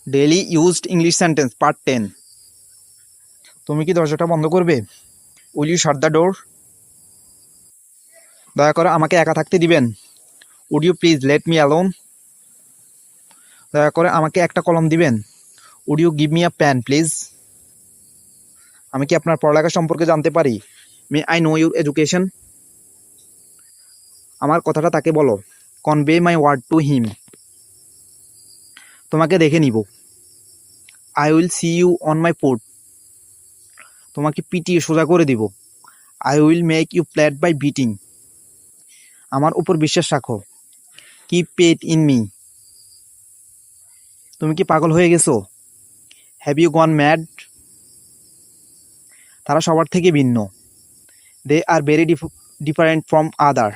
Daily used English sentence part 10। তুমি কি দরজাটা বন্ধ করবে? Will you shut the door? দয়া করে আমাকে একা থাকতে দিবেন। Would you please let me alone? দয়া করে আমাকে একটা কলম দিবেন। Would you give me a pen please? আমি কি আপনার পড়ালেখা সম্পর্কে জানতে পারি? May I know your education? আমার কথাটা তাকে বলো। Convey my word to him. তোমাকে দেখে নিব। I will see you on my port. তোমাকে পিটিয়ে সোজা করে দিব। I will make you flat by beating. আমার উপর বিশ্বাস রাখো। Keep faith in me. তুমি কি পাগল হয়ে গেছো? Have you gone mad? তারা সবার থেকে ভিন্ন। They are very different from other.